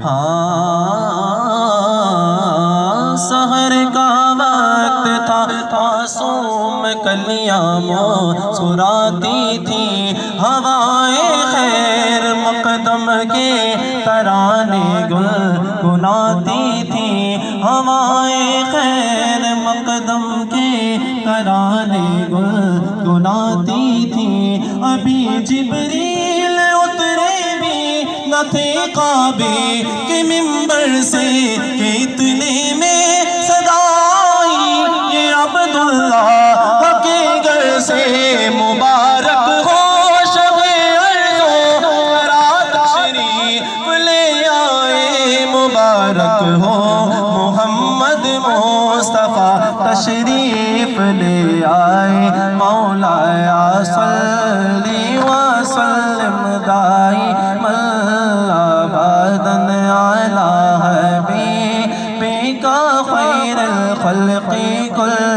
ہاں سحر کا وقت تھا، معصوم کلیاں مسکراتی تھی، ہوائیں خیر مقدم کے ترانے گنگناتی تھی، ہوائیں خیر مقدم کے ترانے گنگناتی تھی۔ ابھی جبریل اترے بھی نہ تھے کعبے کے منبر سے کہ اتنے میں صدا آئی یہ عبداللہ کے گھر سے، مبارک ہو شب ارضوں برا تشریف لے آئے، مبارک ہو محمد مصطفیٰ تشریف لے آئے، مولایا صلی وسلم دائما ابدا علی حبیبک خیر الخلق کل